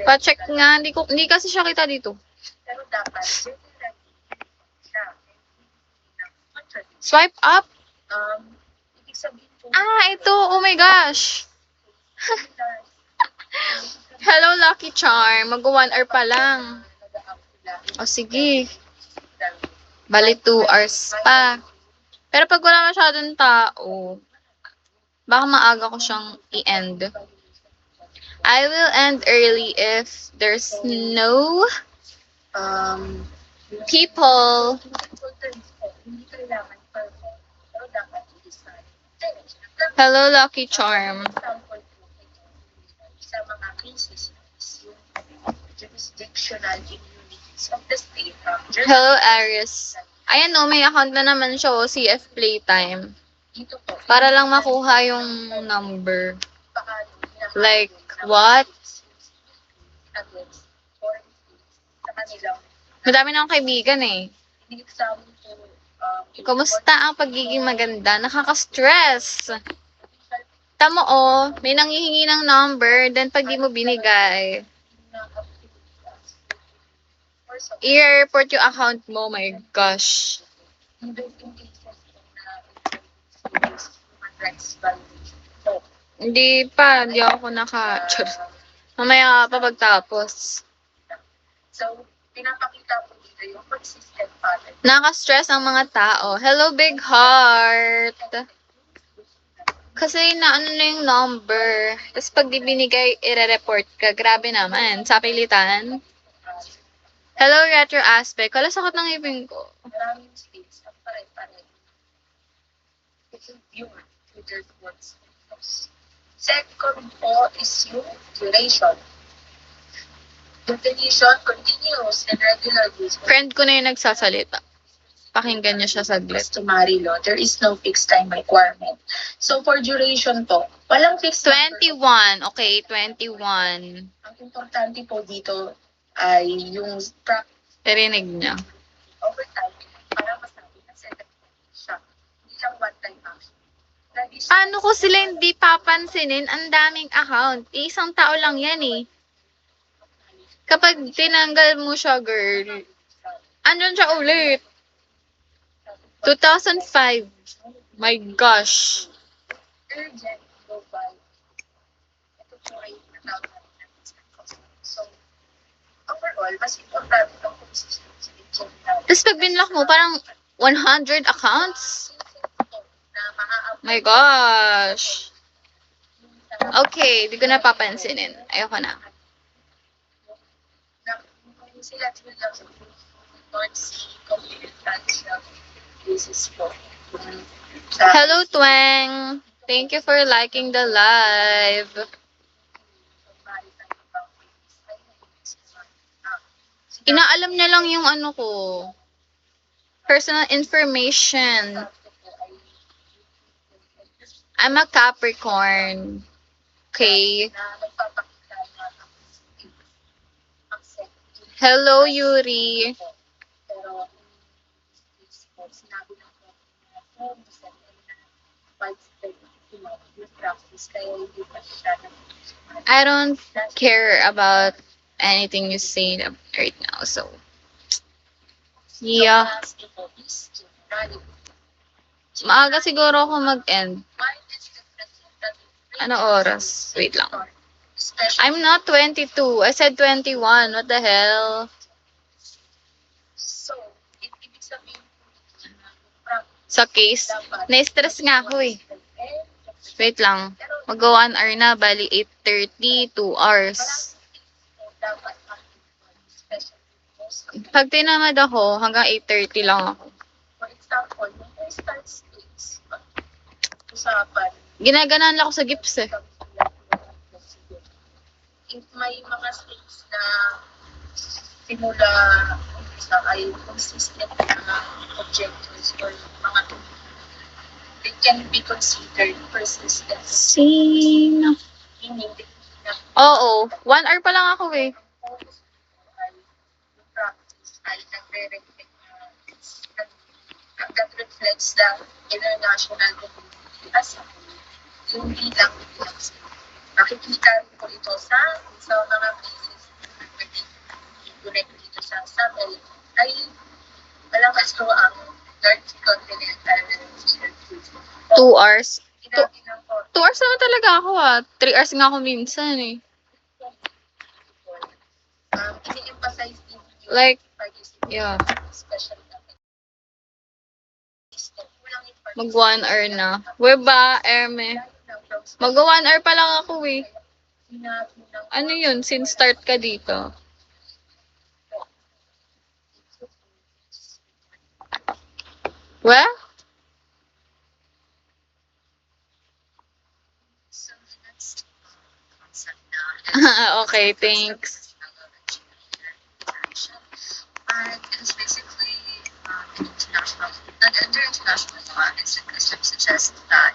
Pa-check nga, hindi kasi siya kita dito. Pero dapat, Swipe up? ibig sabihin po, Ito. Oh my gosh. Hello, Lucky Charm. Mag-1 hour pa lang. O, sige. Bali, 2 hours pa. Pero pag wala masyadong tao, baka maaga ko siyang i-end. I will end early if there's no people. Hello, Lucky Charm. sa mga cases yung jurisdictional immunities of the state. Hello, Aris. Ayan o, may account na naman siya o, CF Playtime. Para lang makuha yung number. Like, what? Madami na akong kaibigan eh. Kumusta ang pagiging maganda? Nakaka-stress. Tamo may nanghihingi ng number, then pag di mo binigay, i-report yung account mo, my gosh. Hindi ako mamaya pa pagtapos. So, pinapakita po dito yung consistent pattern. Naka-stress ang mga tao. Hello, Big Heart! Kasi na yung number. Tapos pag di binigay, i-report ka. Grabe naman. Sa pilitan. Hello, Retro Aspect. Wala sakot ng ibing ko. Maraming states ang pare-pare. Yung words. Second po is yung duration. Definition, continuous and regular use. Friend ko na yung nagsasalita. Pakinggan niyo siya saglit. Customary law, there is no fixed time requirement. So, for duration po, walang fixed 21. Okay, 21. Ang importante po dito ay yung Narinig niya. over time para masabi na set siya. Hindi lang one-time action. Paano ko sila hindi papansinin? Ang daming account. Isang tao lang yan eh. Kapag tinanggal mo siya, girl, andun siya ulit. 2005. My gosh. Urgent global. Ito po ay natawag natin sa cost. So, overall, mas importante ang consistency in general. Tapos pag binlock mo, parang 100 accounts? My gosh. Okay, di ko na papansinin. Ayoko na. Sila lang sa North Sea, confidential cases po. Hello, Tweng. Thank you for liking the live. Inaalam na lang yung ano ko. Personal information. I'm a Capricorn. Okay. Hello, Yuri. I don't care about anything you say right now, so yeah. Maaga siguro ako mag-end. Ano oras? Wait lang. I'm not 22. I said 21. What the hell? Sa case, na-stress nga ako eh. Wait lang. Mag-1 hour na. Bali 8:30, 2 hours. Pag tinamad ako, hanggang 8:30 lang ako. For example, yung start states, usapan, Ginaganan lang ako sa gips eh. if may mga states na simula umpisa ay consistent na objectives or mga they can be considered persistent. Sino? Meaning, Oo. 1 hour pa lang ako eh. practice ay nagre-reflect that reflects the international community as a whole. Yung bilang. Nakikita rin po ito sa mga cases connect dito sa Sabel ay malakas ko ang North Continental Shelf. 2 hours. Ginagawa ko 2 hours naman talaga ako 3 hours nga ako minsan eh. ini-emphasize din yung Like, participation, yeah. especially na kulang yung Mag 1 hour na. Weba, Eme. Mag 1 hour pa lang ako eh. Ano yun? Since start ka dito? Well? So the next concept now Okay, thanks. and it's basically under international law, instant customs suggests that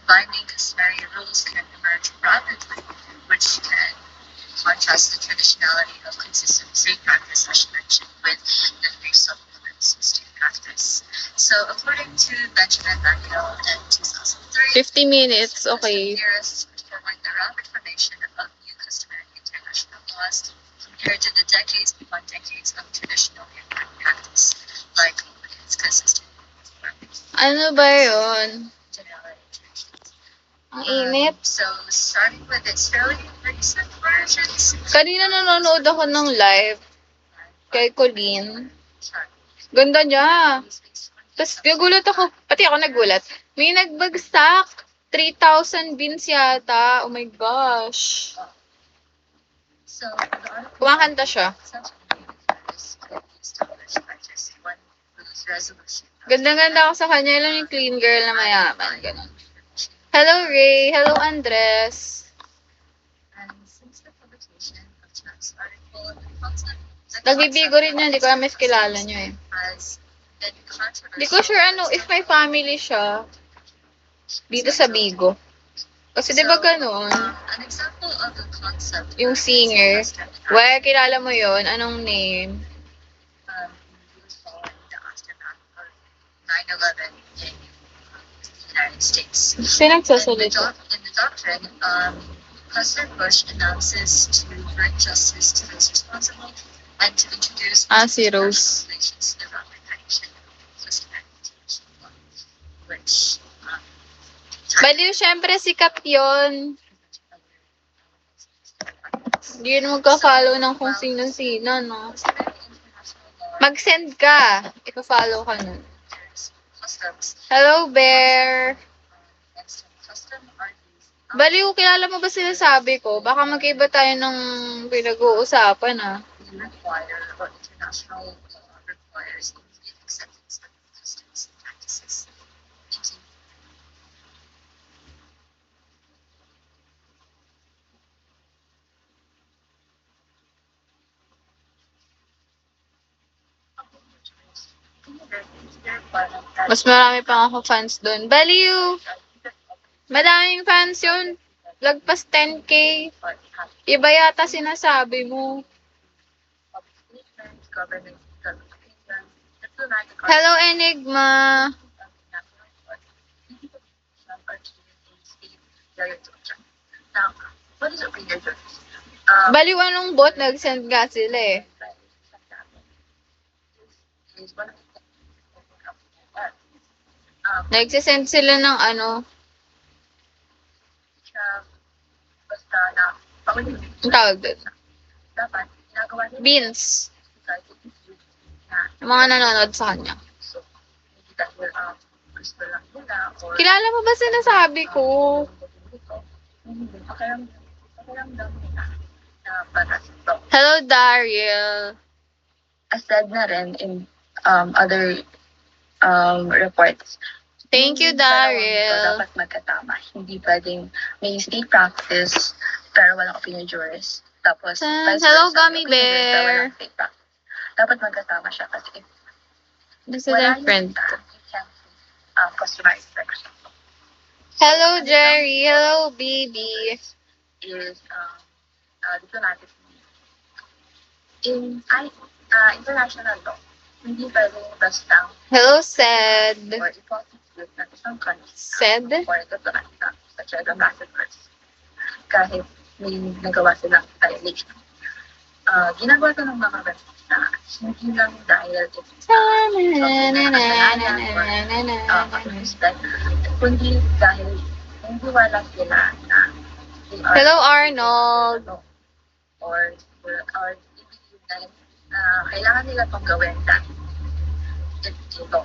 binding customary rules can emerge rapidly, which can contrast the traditionality of consistent state practice, as you mentioned, with the three supplements of state practice. So, according to Benjamin Manuel in 2003, 50 minutes, okay. Theorists forward the rapid formation of new customary international laws compared to the decades upon decades of traditional American practice, like its consistent practice. Ano ba yun? Ang init. So, starting with its fairly recent versions, Kanina nanonood ako ng live kay Colleen. Ganda niya. Tapos nagulat ako. Pati ako nagulat. May nagbagsak. 3,000 beans yata. Oh my gosh. so Kumakanta siya. Ganda-ganda ako sa kanya. Alam yung clean girl na mayaman. Ganun. Hello, Ray. Hello, Andres. Nagbibigo rin niya. Hindi ko alam kilala niyo eh. Hindi ko sure ano, if may family siya dito sa Bigo. Kasi di ba ganun? Yung singer. Well, kilala mo yon. Anong name? 9/11 in the United States. Sino nagsasalita? In the doctrine, President Bush announces to bring justice to those responsible and to introduce Si Rose. regulations around the connection of which Baliw, syempre sikat yun. Hindi yun magka-follow ng kung sino-sino, no? Mag-send ka. Ipa-follow ka nun. Hello, Bear. Baliw, kilala mo ba sinasabi ko? Baka magkaiba tayo ng pinag-uusapan, ah. requires immediate acceptance of customs and practices. Thank you. Mas marami pa ako fans doon. Baliw! Madaming fans yun. Lagpas 10K. Iba yata sinasabi mo. Hello, Enigma. Baliw, anong bot? Nag-send nga sila eh. Nagsisend sila ng ano. Ang tawag doon? Beans. Yung mga nanonood sa kanya. Kilala mo ba sinasabi ko? Hello, Daryl. As said na rin in other reports. Thank you, Daryl. Dapat magkatama. Hindi pwedeng may state practice pero walang opinion jurors. Tapos, Hello, Gummy Bear. Dapat magkatama siya kasi if This is a friend. you can customize section. Hello, Jerry. Hello, baby. Is diplomatic in international law. Hindi pwedeng basta Hello, Sed. or i-prosecute ng isang country Sed? or diplomatic such as ambassadors kahit may nagawa silang violation. ginagawa ito ng mga rasista, hindi lang dahil ito sa kasalanan or pag-husgan, kundi dahil hindi wala sila na they are Hello, Arnold. or hindi dahil kailangan nila itong gawin dahil ito